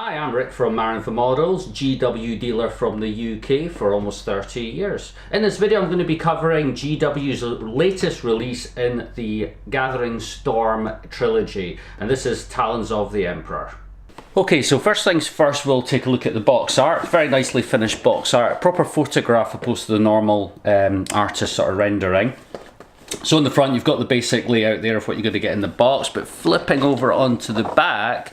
Hi, I'm Rick from Marathon Models, GW dealer from the UK for almost 30 years. In this video I'm going to be covering GW's latest release in the Gathering Storm trilogy, and this is Talons of the Emperor. Okay, so first things first, we'll take a look at the box art. Very nicely finished box art, proper photograph opposed to the normal artist sort of rendering. So in the front you've got the basic layout there of what you're going to get in the box, but flipping over onto the back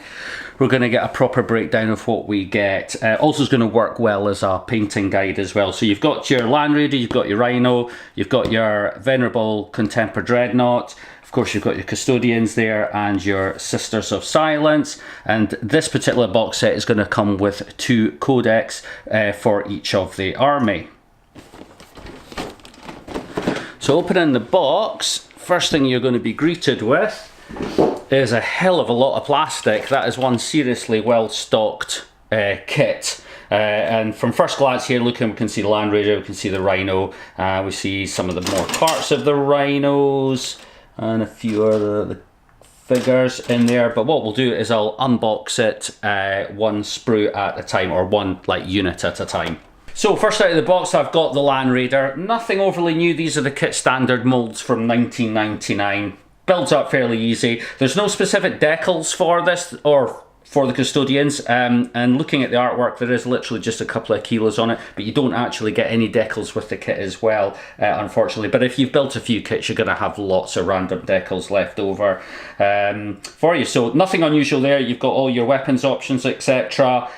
we're going to get a proper breakdown of what we get. Also is going to work well as a painting guide as well. So you've got your Land Raider, you've got your Rhino, you've got your Venerable Contemporary Dreadnought, of course you've got your Custodians there and your Sisters of Silence, and this particular box set is going to come with 2 codex for each of the army. So opening the box, first thing you're going to be greeted with is a hell of a lot of plastic. That is one seriously well stocked kit. And from first glance here, looking, we can see the Land Raider, we can see the Rhino, we see some of the more parts of the Rhinos, and a few other figures in there. But what we'll do is I'll unbox it one sprue at a time, or one unit at a time. So first out of the box I've got the Land Raider. Nothing overly new, these are the kit standard molds from 1999. Builds up fairly easy. There's no specific decals for this or for the Custodians, and looking at the artwork there is literally just a couple of kilos on it, but you don't actually get any decals with the kit as well, unfortunately. But if you've built a few kits you're going to have lots of random decals left over for you. So nothing unusual there. You've got all your weapons options, etc.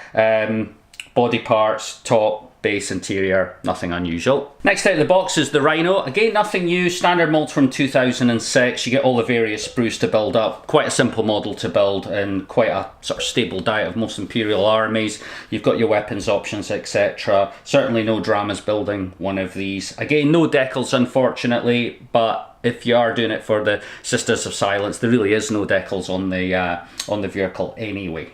Body parts, top, base, interior, nothing unusual. Next out of the box is the Rhino. Again, nothing new, standard mold from 2006. You get all the various sprues to build up. Quite a simple model to build and quite a sort of stable diet of most Imperial armies. You've got your weapons options, etc. Certainly no dramas building one of these. Again, no decals unfortunately, but if you are doing it for the Sisters of Silence, there really is no decals on the vehicle anyway.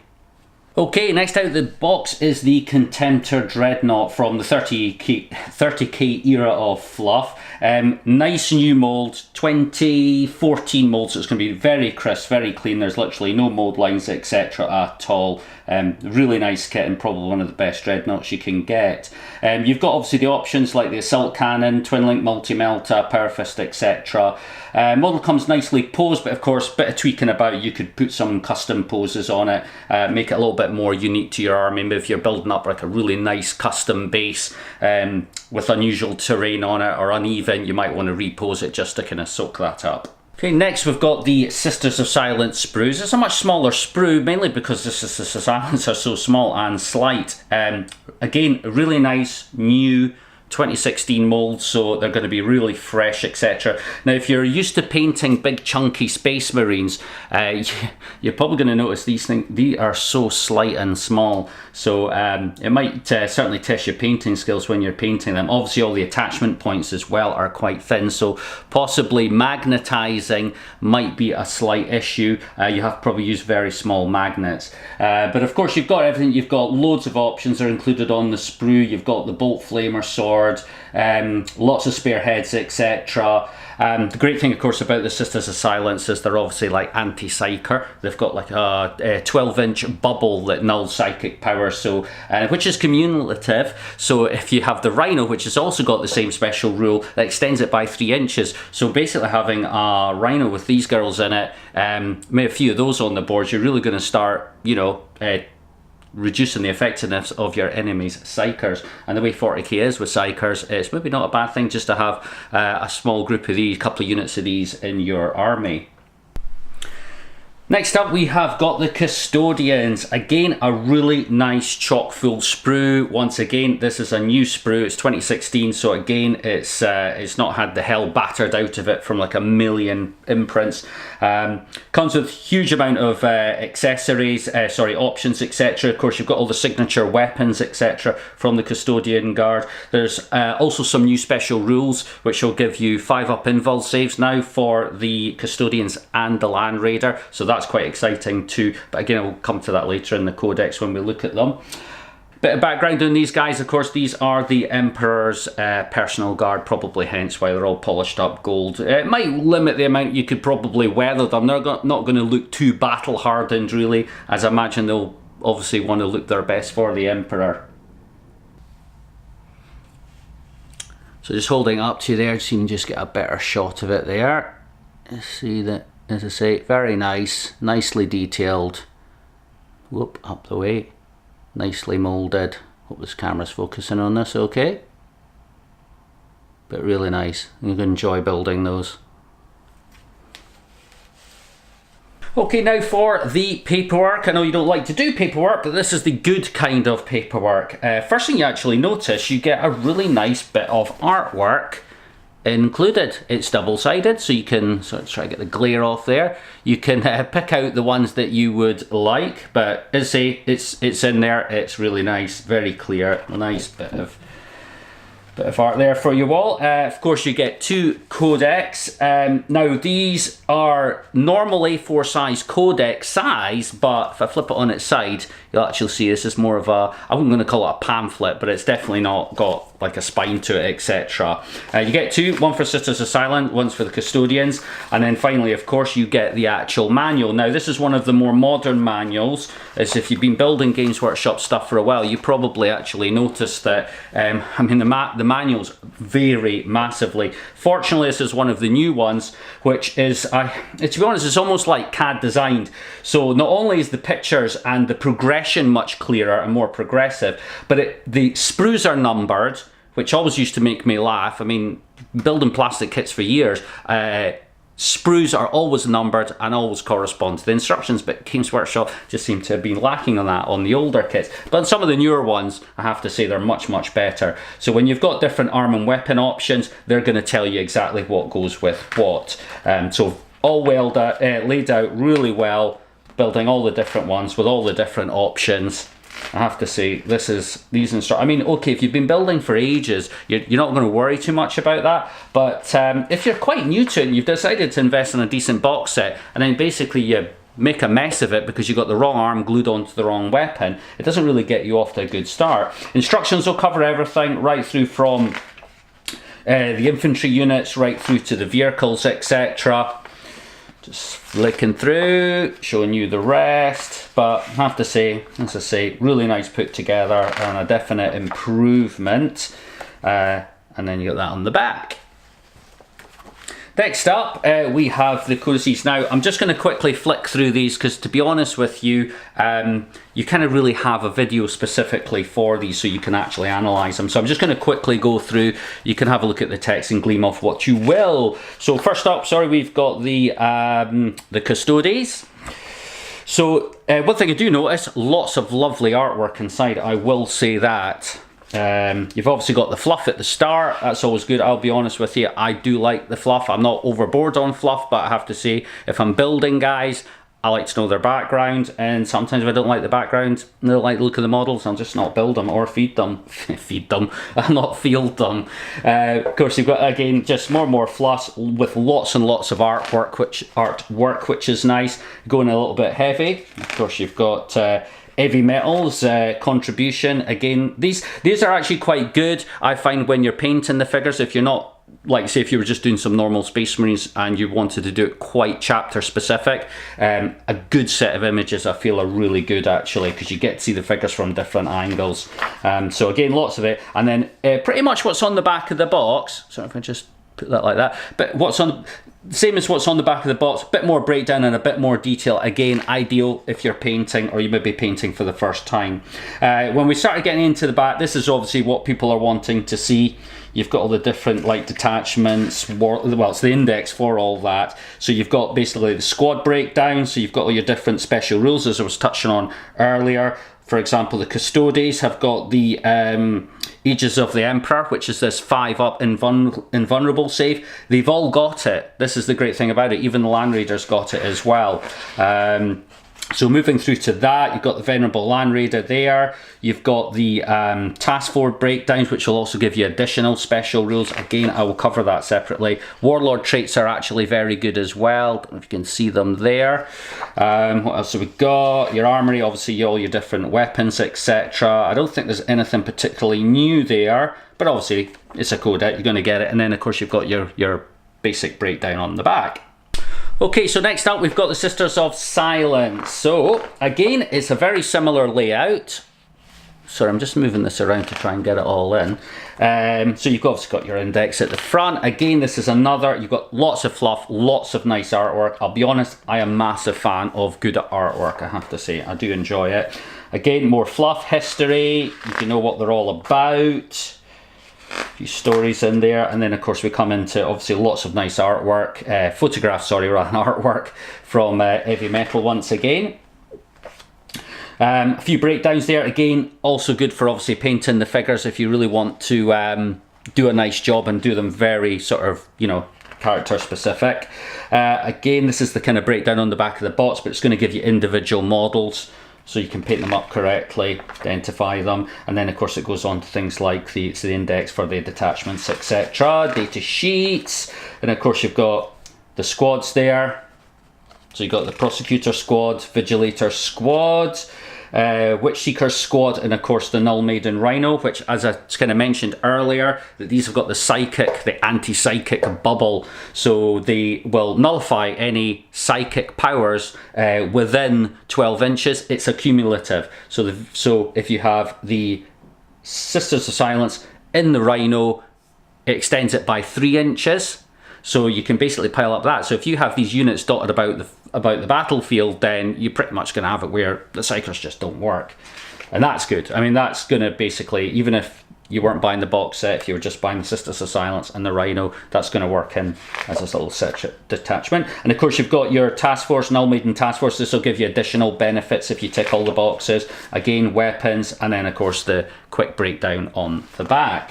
Okay, next out of the box is the Contemporary Dreadnought from the 30k era of fluff. Nice new mold, 2014 mold, so it's going to be very crisp, very clean. There's literally no mold lines, etc. at all. Really nice kit and probably one of the best dreadnoughts you can get. You've got obviously the options like the Assault Cannon, Twin Link Multi-Melta, Power Fist, etc. Model comes nicely posed, but of course bit of tweaking about it. You could put some custom poses on it, make it a little bit more unique to your army. Maybe if you're building up like a really nice custom base with unusual terrain on it or uneven, you might want to repose it just to kind of soak that up. Okay, next we've got the Sisters of Silence sprues. It's a much smaller sprue, mainly because the Sisters of Silence are so small and slight. Again, really nice, new 2016 molds, so they're going to be really fresh, etc. Now if you're used to painting big chunky Space Marines, you're probably going to notice these are so slight and small, so it might certainly test your painting skills when you're painting them. Obviously all the attachment points as well are quite thin, so possibly magnetizing might be a slight issue. You have to probably use very small magnets, but of course you've got everything. You've got loads of options are included on the sprue. You've got the bolt flamer sword, lots of spearheads, etc. The great thing of course about the Sisters of Silence is they're obviously like anti-psyker. They've got like a 12-inch bubble that nulls psychic power, so which is cumulative. So if you have the Rhino, which has also got the same special rule that extends it by 3 inches, so basically having a Rhino with these girls in it, maybe a few of those on the board, you're really going to start, you know, reducing the effectiveness of your enemy's psychers. And the way 40k is with psychers, it's maybe not a bad thing just to have a small group of these, a couple of units of these in your army. Next up we have got the Custodians. Again, a really nice chock full sprue. Once again, this is a new sprue. It's 2016, so again it's not had the hell battered out of it from like a million imprints. Comes with huge amount of accessories, options, etc. Of course you've got all the signature weapons, etc. from the Custodian Guard. There's also some new special rules which will give you 5-up invul saves now for the Custodians and the Land Raider, so that's quite exciting too, but again I'll come to that later in the codex when we look at them. Bit of background on these guys, of course these are the Emperor's personal guard, probably hence why they're all polished up gold. It might limit the amount you could probably weather them. They're not going to look too battle hardened really, as I imagine they'll obviously want to look their best for the Emperor. So just holding it up to you there, so you can just get a better shot of it there. You see that, as I say, very nice, nicely detailed. Whoop, up the way. Nicely moulded. Hope this camera's focusing on this okay. But really nice. You can enjoy building those. Okay, now for the paperwork. I know you don't like to do paperwork, but this is the good kind of paperwork. First thing you actually notice, you get a really nice bit of artwork included. It's double-sided, so you can sort of try to get the glare off there. You can pick out the ones that you would like, but as I say, it's in there. It's really nice, very clear, a nice bit of art there for you all. Of course, you get 2 codex. Now these are normally A4 size codex size, but if I flip it on its side, you'll actually see this is more of a, I'm going to call it a pamphlet, but it's definitely not got like a spine to it, etc. You get 2, one for Sisters of Silence, one's for the Custodians, and then finally, of course, you get the actual manual. Now this is one of the more modern manuals, as if you've been building Games Workshop stuff for a while, you probably actually noticed that, I mean, the manuals vary massively. Fortunately, this is one of the new ones, which is, to be honest, it's almost like CAD designed. So not only is the pictures and the progression much clearer and more progressive, but the sprues are numbered, which always used to make me laugh. I mean, building plastic kits for years, sprues are always numbered and always correspond to the instructions, but Games Workshop just seem to have been lacking on that on the older kits. But on some of the newer ones, I have to say they're much, much better. So when you've got different arm and weapon options, they're going to tell you exactly what goes with what. So all well laid out really well, building all the different ones with all the different options. I have to say, these instructions, I mean, okay, if you've been building for ages, you're not going to worry too much about that, but if you're quite new to it and you've decided to invest in a decent box set, and then basically you make a mess of it because you got the wrong arm glued onto the wrong weapon, it doesn't really get you off to a good start. Instructions will cover everything, right through from the infantry units, right through to the vehicles, etc. Just flicking through, showing you the rest, but I have to say, as I say, really nice put together and a definite improvement. And then you got that on the back. Next up, we have the codices. Now, I'm just going to quickly flick through these because, to be honest with you, you kind of really have a video specifically for these so you can actually analyze them. So I'm just going to quickly go through. You can have a look at the text and glean off what you will. So first up, we've got the Custodes. So one thing I do notice, lots of lovely artwork inside. I will say that. You've obviously got the fluff at the start. That's always good. I'll be honest with you, I do like the fluff. I'm not overboard on fluff, but I have to say, if I'm building guys, I like to know their background, and sometimes if I don't like the background, I don't like the look of the models, I'll just not build them or feed them. I'll not field them. Of course, you've got, again, just more and more fluff with lots and lots of artwork, which is nice. Going a little bit heavy. Of course, you've got heavy metals contribution. Again, these are actually quite good. I find when you're painting the figures, if you're not, like say if you were just doing some normal Space Marines and you wanted to do it quite chapter specific, a good set of images I feel are really good actually, because you get to see the figures from different angles. So again, lots of it. And then pretty much what's on the back of the box, so if I just put that like that, but what's on, same as what's on the back of the box, a bit more breakdown and a bit more detail. Again, ideal if you're painting or you may be painting for the first time. When we started getting into the back, this is obviously what people are wanting to see. You've got all the different like detachments, well, it's the index for all that. So you've got basically the squad breakdown, so you've got all your different special rules as I was touching on earlier. For example, the Custodes have got the Aegis of the Emperor, which is this 5-up invulnerable save. They've all got it. This is the great thing about it. Even the Land Raiders got it as well. So moving through to that, you've got the Venerable Land Raider there. You've got the Task Force breakdowns, which will also give you additional special rules. Again, I will cover that separately. Warlord traits are actually very good as well. Don't know if you can see them there. What else have we got? Your armory, obviously all your different weapons, etc. I don't think there's anything particularly new there, but obviously it's a codex, you're going to get it. And then of course you've got your basic breakdown on the back. Okay, so next up we've got the Sisters of Silence. So again, it's a very similar layout. Sorry, I'm just moving this around to try and get it all in. So you've obviously got your index at the front. Again, this is another, you've got lots of fluff, lots of nice artwork. I'll be honest, I am a massive fan of good artwork, I have to say. I do enjoy it. Again, more fluff, history, you know what they're all about. A few stories in there, and then of course we come into obviously lots of nice artwork, photographs, sorry, rather than artwork from Heavy Metal once again. A few breakdowns there, again, also good for obviously painting the figures if you really want to do a nice job and do them very sort of, you know, character specific. Again, this is the kind of breakdown on the back of the box, but it's going to give you individual models so you can paint them up correctly, identify them, and then of course it goes on to things like the index for the detachments, etc., data sheets, and of course you've got the squads there. So you've got the Prosecutor Squad, Vigilator Squad, Witch Seeker Squad, and of course the Null Maiden Rhino, which, as I kind of mentioned earlier, that these have got the psychic, the anti-psychic bubble, so they will nullify any psychic powers within 12 inches. It's accumulative. So if you have the Sisters of Silence in the Rhino, it extends it by 3 inches. So you can basically pile up that. So if you have these units dotted about the battlefield, then you're pretty much going to have it where the Psychers just don't work. And that's good. I mean, that's going to basically, even if you weren't buying the box set, if you were just buying the Sisters of Silence and the Rhino, that's going to work in as this little detachment. And of course you've got your Task Force, Null Maiden Task Force. This will give you additional benefits if you tick all the boxes. Again, weapons, and then of course the quick breakdown on the back.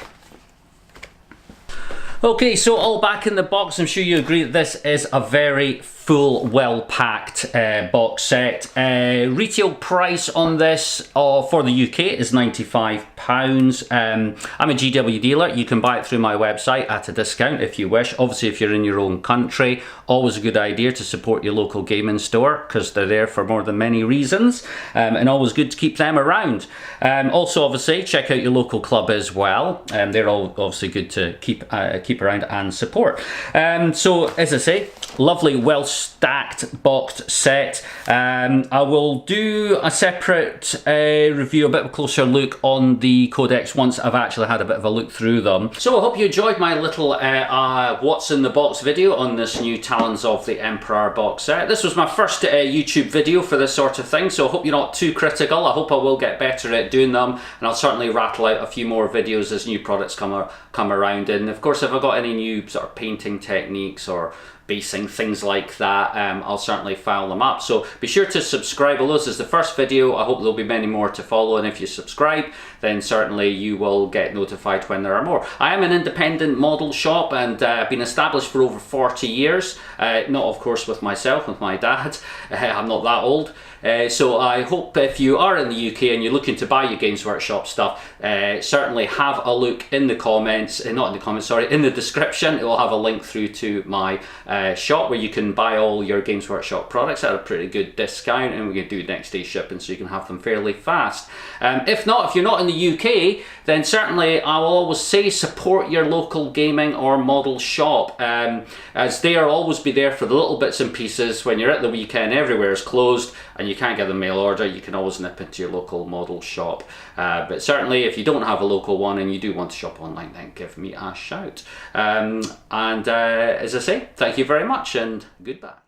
Okay, so all back in the box, I'm sure you agree that this is a very full, well-packed box set. Retail price on this for the UK is £95. I'm a GW dealer. You can buy it through my website at a discount if you wish. Obviously, if you're in your own country, always a good idea to support your local gaming store because they're there for more than many reasons, and always good to keep them around. Also, obviously, check out your local club as well. They're all obviously good to keep around and support. So, as I say, lovely, well-stacked boxed set. I will do a separate review, a bit of a closer look on the codex once I've actually had a bit of a look through them. So I hope you enjoyed my little what's in the box video on this new Talons of the Emperor box set. This was my first YouTube video for this sort of thing, so I hope you're not too critical. I hope I will get better at doing them, and I'll certainly rattle out a few more videos as new products come around. And of course, if I've got any new sort of painting techniques or basing, things like that, I'll certainly file them up. So be sure to subscribe. Although this is the first video, I hope there'll be many more to follow, and if you subscribe, then certainly you will get notified when there are more. I am an independent model shop, and I've been established for over 40 years. Not of course with myself, with my dad. I'm not that old. So I hope if you are in the UK and you're looking to buy your Games Workshop stuff, certainly have a look in the comments, not in the comments, sorry, in the description. It will have a link through to my shop where you can buy all your Games Workshop products at a pretty good discount, and we can do next day shipping so you can have them fairly fast. If not, if you're not in the UK, then certainly I will always say support your local gaming or model shop, as they will always be there for the little bits and pieces. When you're at the weekend, everywhere is closed and you can't get the mail order, you can always nip into your local model shop. But certainly if you don't have a local one and you do want to shop online, then give me a shout. As I say, thank you very much and goodbye.